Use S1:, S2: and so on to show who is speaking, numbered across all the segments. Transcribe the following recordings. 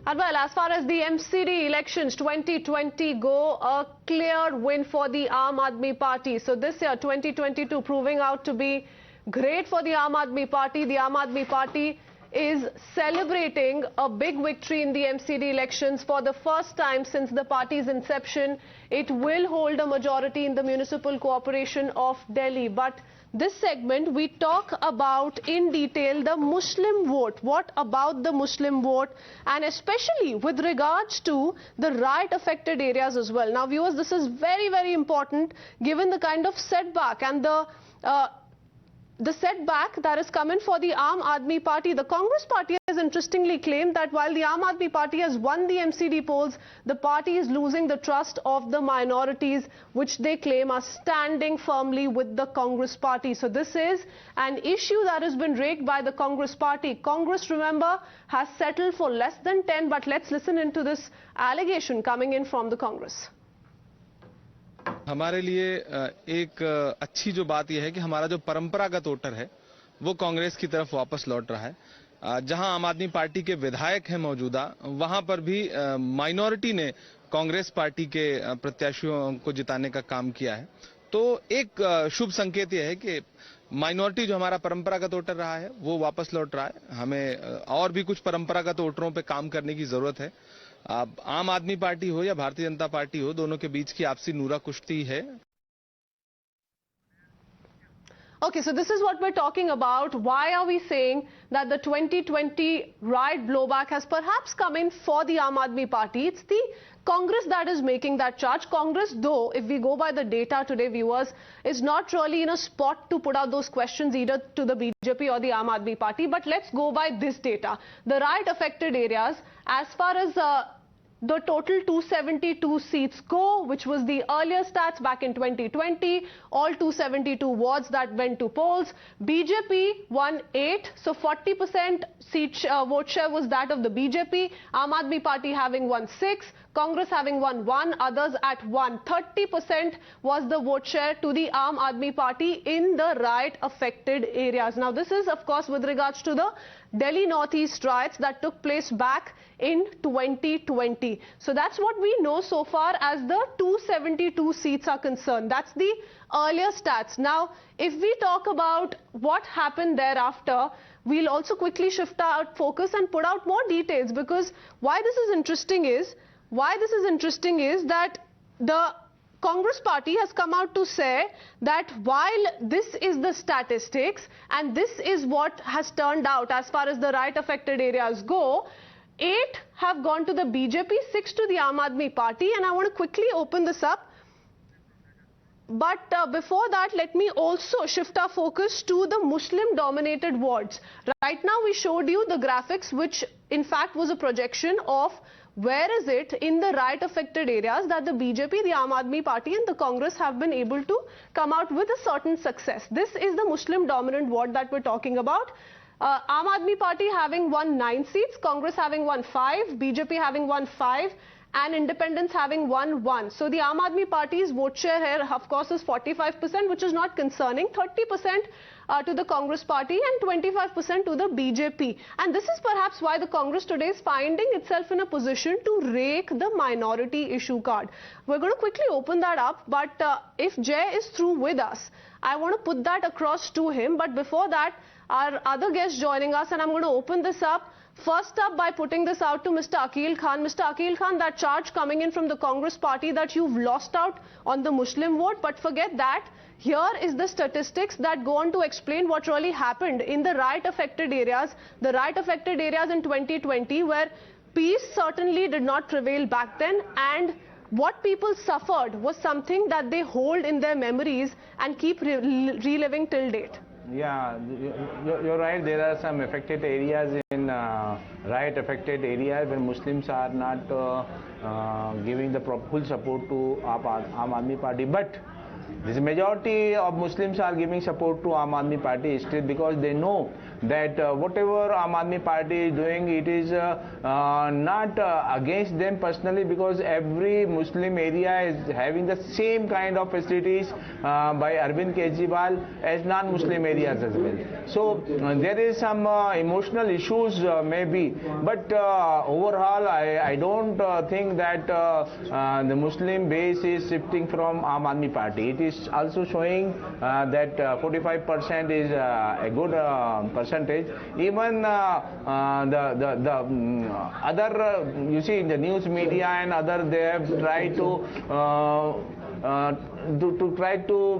S1: And well, as far as the MCD elections 2020 go, a clear win for the Aam Admi Party. So this year, 2022, proving out to be great for the Aam Admi Party. The Aam Admi Party is celebrating a big victory in the MCD elections for the first time since the party's inception. It will hold a majority in the Municipal Corporation of Delhi. But this segment, we talk about in detail the Muslim vote. What about the Muslim vote? And especially with regards to the riot affected areas as well. Now, viewers, this is very, very important given the kind of setback and the setback that is coming for the Aam Admi Party. The Congress Party has interestingly claimed that while the Aam Admi Party has won the MCD polls, the party is losing the trust of the minorities, which they claim are standing firmly with the Congress Party. So this is an issue that has been raised by the Congress Party. Congress, remember, has settled for less than 10, but let's listen into this allegation coming in from the Congress.
S2: हमारे लिए एक अच्छी जो बात यह है कि हमारा जो परंपरागत वोटर है वो कांग्रेस की तरफ वापस लौट रहा है। जहां आम आदमी पार्टी के विधायक हैं मौजूदा, वहां पर भी माइनॉरिटी ने कांग्रेस पार्टी के प्रत्याशियों को जिताने का काम किया है। तो एक शुभ संकेत यह है कि माइनॉरिटी जो हमारा परंपरागत वोटर रहा है वो वापस लौट रहा है। हमें और भी कुछ परंपरागत वोटरों पे काम करने की जरूरत है। आम आदमी पार्टी हो या भारतीय जनता पार्टी हो, दोनों के बीच की आपसी नूरा कुश्ती है।
S1: Okay, so this is what we're talking about. Why are we saying that the 2020 riot blowback has perhaps come in for the Aam Admi Party? It's the Congress that is making that charge. Congress, though, if we go by the data today, viewers, is not really in a spot to put out those questions either to the BJP or the Aam Admi Party. But let's go by this data. The riot affected areas, as far as the total 272 seats go, which was the earlier stats back in 2020, all 272 wards that went to polls. BJP won 8, so 40% vote share was that of the BJP. Aam Admi Party having won 6, Congress having won 1, others at 1. 30% was the vote share to the Aam Admi Party in the riot affected areas. Now, this is, of course, with regards to the Delhi Northeast riots that took place back in 2020. So that's what we know so far as the 272 seats are concerned. That's the earlier stats. Now, if we talk about what happened thereafter, we'll also quickly shift our focus and put out more details, because why this is interesting is that the Congress Party has come out to say that while this is the statistics and this is what has turned out as far as the riot affected areas go, 8 have gone to the BJP, 6 to the Aam Admi Party, and I want to quickly open this up. But before that, let me also shift our focus to the Muslim-dominated wards. Right now, we showed you the graphics, which in fact was a projection of where is it in the riot-affected areas that the BJP, the Aam Admi Party and the Congress have been able to come out with a certain success. This is the Muslim-dominant ward that we're talking about. Aam Admi Party having won 9 seats, Congress having won 5, BJP having won 5, and independents having won 1. So the Aam Admi Party's vote share here, of course, is 45%, which is not concerning. 30% to the Congress Party and 25% to the BJP. And this is perhaps why the Congress today is finding itself in a position to rake the minority issue card. We're going to quickly open that up, but if Jay is through with us, I want to put that across to him. But before that, our other guest joining us, and I'm going to open this up. First up, by putting this out to Mr. Aqueel Khan. Mr. Aqueel Khan, that charge coming in from the Congress Party that you've lost out on the Muslim vote, but forget that. Here is the statistics that go on to explain what really happened in the riot-affected areas. The riot-affected areas in 2020, where peace certainly did not prevail back then, and what people suffered was something that they hold in their memories and keep reliving till date.
S3: Yeah, you're right. There are some affected areas in riot-affected areas where Muslims are not giving the full support to Aam Admi Party. But this majority of Muslims are giving support to Aam Admi Party still, because they know that whatever Aam Admi Party is doing, it is not against them personally, because every Muslim area is having the same kind of facilities by Arvind Kejriwal as non-Muslim areas as well. So there is some emotional issues maybe, but overall I don't think that the Muslim base is shifting from Aam Admi Party. It is also showing that 45% is a good percentage. Even the other, you see in the news media and other, they have tried to try to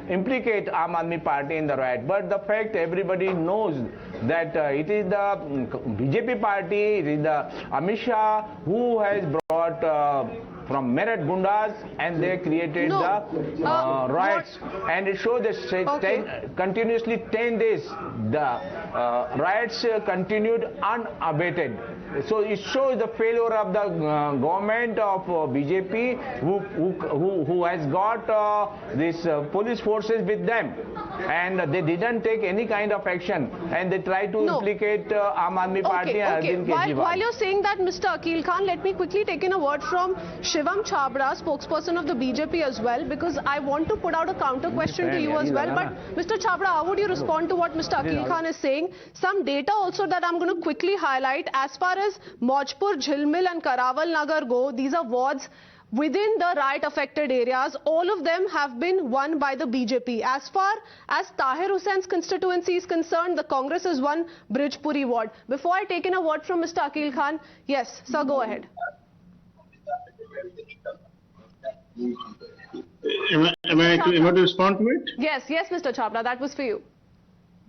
S3: implicate Aam Admi Party in the riot. But the fact everybody knows that it is the BJP party, it is the Amit Shah who has brought from Meerut Gundas, and they created the riots. And it shows that continuously 10 days the riots continued unabated. So it shows the failure of the government of BJP, who has got these police forces with them, and they didn't take any kind of action, and they try to implicate Aam Admi Party and Arvind Kejriwal.
S1: While you're saying that, Mr. Aqueel Khan, let me quickly take in a word from Shivam Chabra, spokesperson of the BJP as well, because I want to put out a counter question to you as well. But Mr. Chabra, how would you respond to what Mr. Aqueel Khan is saying? Some data also that I'm going to quickly highlight. As far as Maujpur, Jhilmil and Karawal Nagar go, these are wards within the riot affected areas. All of them have been won by the BJP. As far as Tahir Hussein's constituency is concerned, the Congress has won Brijpuri ward. Before I take in a word from Mr. Aqueel Khan, yes, sir, go ahead.
S4: Am I to respond to it?
S1: Yes, Mr. Chabra, that was for you.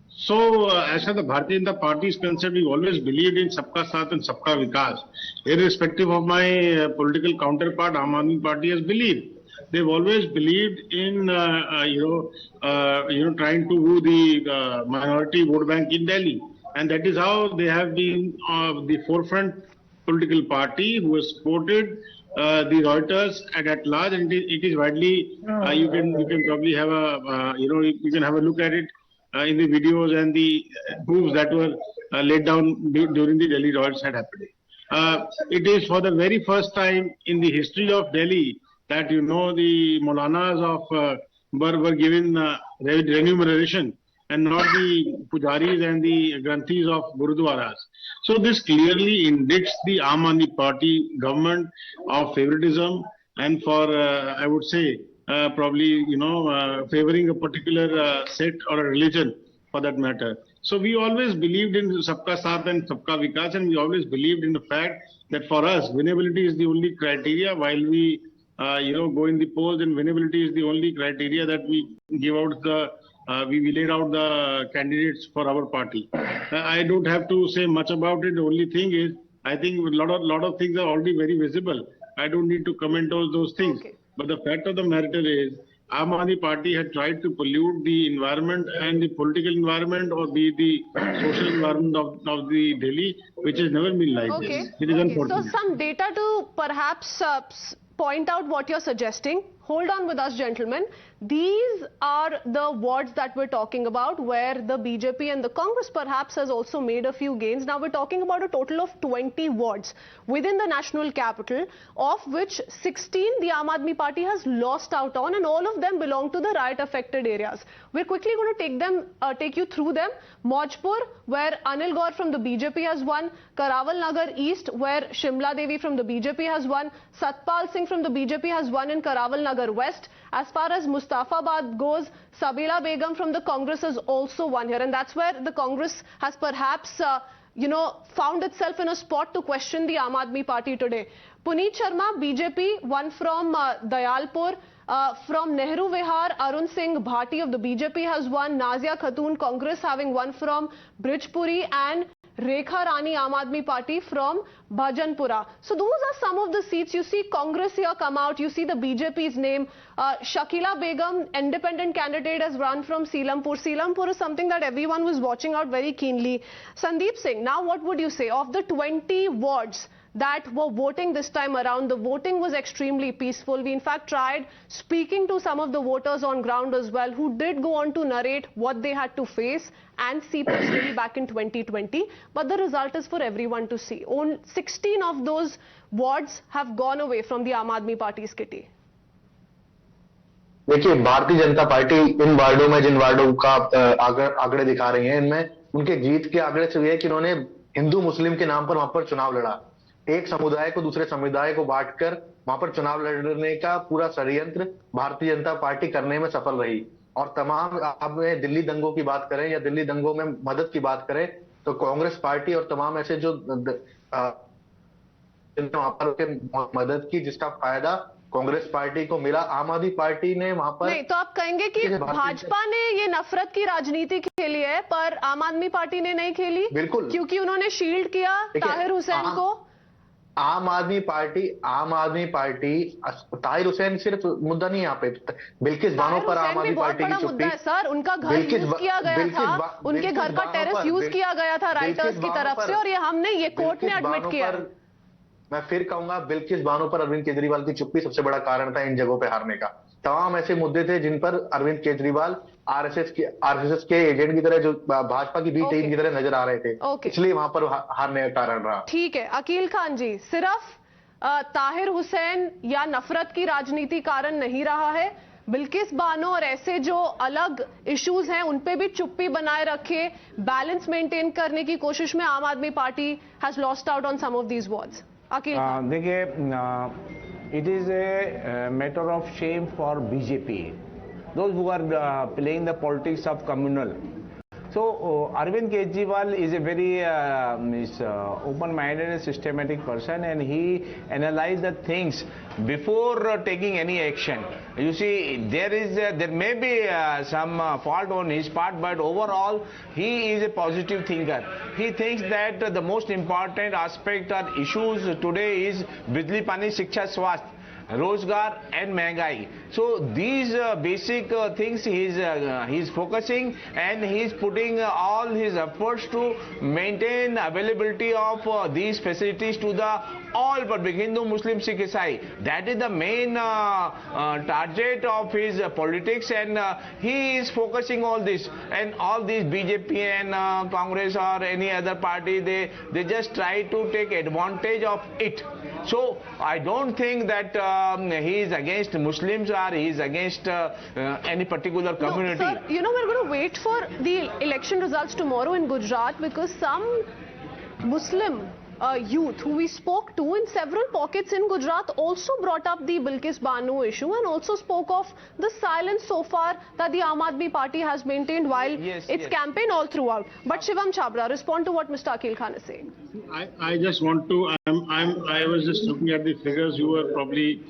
S4: So, as far as the Bharatiya Janata Party is concerned, we always believed in Sabka Saath and Sabka Vikas. Irrespective of my political counterpart, Aam Admi Party has believed. They've always believed in, trying to woo the minority vote bank in Delhi. And that is how they have been the forefront political party who has supported the Reuters at large, and it is widely, you can probably have a, you can have a look at it in the videos and the proofs that were laid down during the Delhi riots had happened. It is for the very first time in the history of Delhi that, the Maulanas of were given remuneration and not the pujaris and the granthis of Gurudwaras. So this clearly indicts the Aam Admi Party government of favoritism and for, I would say, probably, favoring a particular set or a religion for that matter. So we always believed in Sabka Saath and Sabka Vikas, and we always believed in the fact that for us, winnability is the only criteria while we, go in the polls, and winnability is the only criteria that we give out the, we laid out the candidates for our party. I don't have to say much about it. The only thing is, I think a lot of things are already very visible. I don't need to comment on those things. Okay. But the fact of the matter is, Aam Admi Party had tried to pollute the environment and the political environment, or be the social environment of the Delhi, which has never been like this. It is unfortunate.
S1: So some data to perhaps point out what you're suggesting. Hold on with us, gentlemen. These are the wards that we're talking about, where the BJP and the Congress perhaps has also made a few gains. Now we're talking about a total of 20 wards within the national capital, of which 16 the Aam Admi Party has lost out on, and all of them belong to the riot affected areas. We're quickly going to take you through them. Maujpur, where Anil Gaur from the BJP has won. Karawal Nagar East, where Shimla Devi from the BJP has won. Satpal Singh from the BJP has won in Karawal Nagar West. As far as Mustafabad goes, Sabila Begum from the Congress has also won here, and that's where the Congress has perhaps found itself in a spot to question the Aam Admi Party today. Puneet Sharma, BJP, won from Dayalpur. From Nehru Vihar, Arun Singh Bhati of the BJP has won. Nazia Khatun, Congress, having won from Brijpuri, and Rekha Rani, Aam Admi Party, from Bhajanpura. So those are some of the seats. You see Congress here come out. You see the BJP's name. Shakila Begum, independent candidate, has run from Seelampur. Seelampur is something that everyone was watching out very keenly. Sandeep Singh, now what would you say? Of the 20 wards that were voting this time around, the voting was extremely peaceful. We in fact tried speaking to some of the voters on ground as well, who did go on to narrate what they had to face and see personally back in 2020. But the result is for everyone to see. 16 of those wards have gone away from the Aam Admi Party's kitty.
S5: देखिए, Bharatiya Janata party इन वार्डों में जिन वार्डों का आंकड़े दिखा रही हैं, इनमें उनके जीत के आंकड़े से ये है कि उन्होंने हिंदू मुस्लिम के नाम पर वहां पर चुनाव लड़ा। एक समुदाय को दूसरे समुदाय को बांटकर वहां पर चुनाव लड़ने का पूरा षड्यंत्र भारतीय जनता पार्टी करने में सफल रही। और तमाम, आप दिल्ली दंगों की बात करें या दिल्ली दंगों में मदद की बात करें, तो कांग्रेस पार्टी और तमाम ऐसे जो वहां पर मदद की, जिसका फायदा कांग्रेस पार्टी को मिला, आम आदमी पार्टी ने वहां पर
S1: नहीं। तो आप कहेंगे कि भाजपा ने ये नफरत की राजनीति खेली है, पर आम आदमी पार्टी ने नहीं खेली?
S5: बिल्कुल,
S1: क्योंकि उन्होंने शील्ड किया ताहिर हुसैन को।
S5: आम आदमी पार्टी ताहिर हुसैन सिर्फ मुद्दा नहीं, यहाँ पे बिल्किस बानो पर आम आदमी पार्टी की चुप्पी
S1: है सर। उनका घर यूज किया गया था, उनके घर का टेरेस यूज किया गया था राइटर्स की तरफ से, और ये हमने, ये कोर्ट ने एडमिट किया।
S5: मैं फिर कहूंगा, बिल्किस बानो पर अरविंद केजरीवाल की चुप्पी सबसे बड़ा कारण था इन जगहों पे हारने का। तमाम ऐसे मुद्दे थे जिन पर अरविंद केजरीवाल आरएसएस के एजेंट की तरह, जो भाजपा की बी टीम की तरह नजर आ रहे थे, इसलिए वहां पर हारने का कारण रहा।
S1: ठीक है अकील खान जी, सिर्फ ताहिर हुसैन या नफरत की राजनीति कारण नहीं रहा है, बिल्किस बानो और ऐसे जो अलग इश्यूज हैं उन पे भी चुप्पी बनाए रखे, बैलेंस मेंटेन करने की कोशिश में Aam Aadmi Party has lost out on some of these wards.
S3: देखिए, it is a matter of shame for BJP, those who are playing the politics of communal. So Arvind Kejriwal is a very open-minded and systematic person, and he analyzed the things before taking any action. You see, there may be some fault on his part, but overall he is a positive thinker. He thinks that the most important aspect or issues today is Bijli Pani Shiksha Swasth, Rozgar and Mehengai. So these basic things he's focusing, and he's putting all his efforts to maintain availability of these facilities to the all public, Hindu, Muslim, Sikh, Isai. That is the main target of his politics, and he is focusing all this. And all these BJP and Congress or any other party, they just try to take advantage of it. So I don't think that he is against Muslims or he is against any particular community.
S1: No, sir, you know, we're going to wait for the election results tomorrow in Gujarat, because some Muslim youth who we spoke to in several pockets in Gujarat also brought up the Bilkis Banu issue, and also spoke of the silence so far that the Aam Admi Party has maintained while its campaign all throughout. But Shivam Chabra, respond to what Mr. Aqueel Khan is saying.
S4: I just want to, I was just looking at the figures you were probably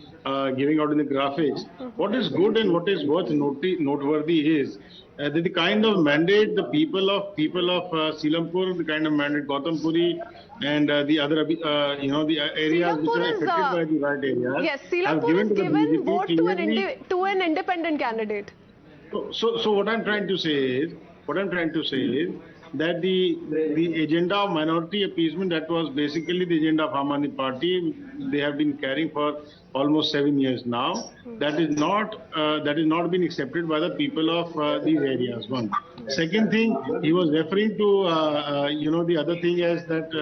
S4: giving out in the graphics. What is good and what is worth noteworthy is the kind of mandate the people of Seelampur, the kind of mandate Gautampuri and the other, the areas which are affected by the riot areas.
S1: Yes, Seelampur has given vote to an independent candidate.
S4: So what I'm trying to say is, that the agenda of minority appeasement, that was basically the agenda of Aam Admi Party, they have been carrying for almost 7 years now. That is not been accepted by the people of these areas. One. Second thing, he was referring to the other thing is that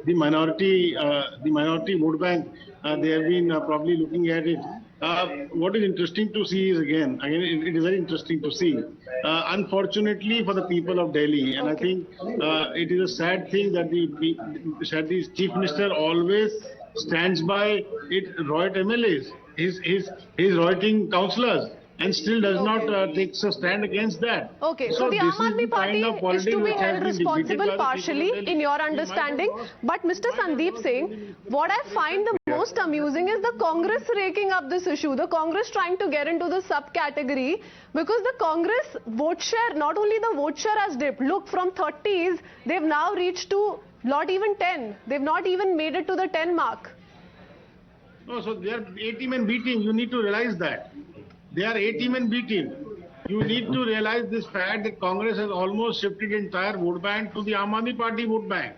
S4: the minority vote bank, they have been probably looking at it. What is interesting to see is again it is very interesting to see. Unfortunately for the people of Delhi, and I think it is a sad thing that the Chief Minister always stands by riot MLAs, his rioting councillors, and still does not take a stand against that.
S1: Okay, so the Aam Admi Party is to be held responsible partially in your understanding. But Mr. Sandeep Singh, what I find the most amusing is the Congress raking up this issue, the Congress trying to get into the subcategory, because the Congress vote share, not only the vote share has dipped, look, from 30s, they've now reached to Not even 10. They've not even made it to the 10 mark.
S4: No, so they are A-team B team. You need to realize that. They are A-team B team. You need to realize this fact that Congress has almost shifted entire vote bank to the Aam Admi Party vote bank.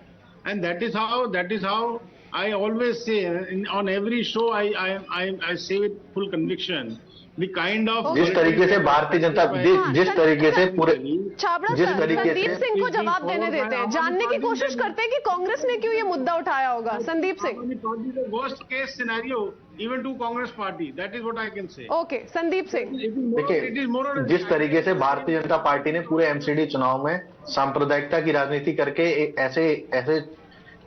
S4: And that is how I always say, on every show I say with full conviction, the kind of
S5: जिस तरीके से भारतीय जनता जिस तरीके से पूरे
S1: छाबरा
S5: जिस
S1: sir,
S5: तरीके
S1: संदीप
S5: से
S1: सिंह को जवाब देने देते हैं, जानने की कोशिश करते हैं कि कांग्रेस ने क्यों ये मुद्दा उठाया होगा। Sandeep Singh,
S4: worst case scenario even to Congress party, that is what I can say.
S1: Okay, Sandeep Singh,
S5: देखिए, जिस तरीके से भारतीय जनता पार्टी ने पूरे एमसीडी चुनाव में सांप्रदायिकता की राजनीति करके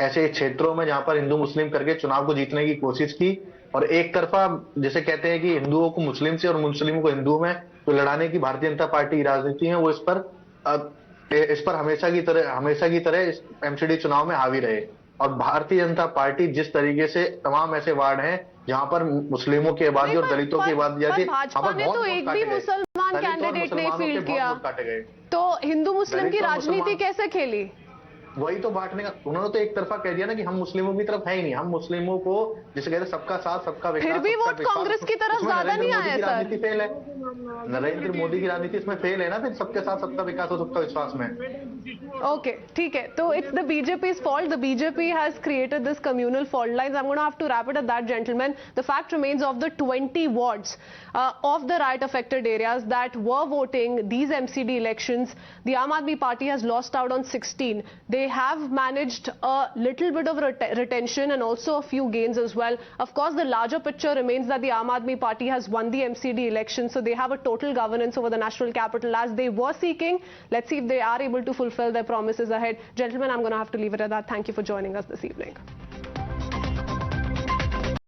S5: ऐसे क्षेत्रों में जहां पर हिंदू मुस्लिम करके चुनाव को जीतने की कोशिश की, और एक तरफा जैसे कहते हैं कि हिंदुओं को मुस्लिम से और मुस्लिमों को हिंदू में तो लड़ाने की भारतीय जनता पार्टी की राजनीति है, वो इस पर हमेशा की तरह एमसीडी चुनाव में हावी रहे। और भारतीय जनता पार्टी जिस तरीके से तमाम ऐसे वार्ड हैं जहां पर मुस्लिमों की आबादी और दलितों की आबादी जाती है,
S1: भाजपा ने तो एक भी मुसलमान कैंडिडेट नहीं फील्ड किया, तो हिंदू मुस्लिम की राजनीति कैसे खेली?
S5: वही तो बांटने का उन्होंने तो एक तरफा कह दिया ना कि हम मुस्लिमों की तरफ है ही नहीं, हम मुस्लिमों को जिसे कहते हैं सबका साथ सबका विकास,
S1: फिर भी वोट कांग्रेस की तरफ ज्यादा नहीं आया सर।
S5: राजनीति फेल है, नरेंद्र मोदी की राजनीति इसमें फेल है ना, फिर सबके साथ सबका विकास और सबका विश्वास में।
S1: Okay, ठीक है, तो it's the BJP's fault. The BJP has created this communal fault lines. I'm going to have to wrap it at that, gentlemen. The fact remains, of the 20 wards of the riot-affected areas that were voting these MCD elections, the Aam Admi Party has lost out on 16. They have managed a little bit of retention and also a few gains as well. Of course, the larger picture remains that the Aam Admi Party has won the MCD election, so they have a total governance over the national capital as they were seeking. Let's see if they are able to fulfill their promises ahead. Gentlemen, I'm going to have to leave it at that. Thank you for joining us this evening.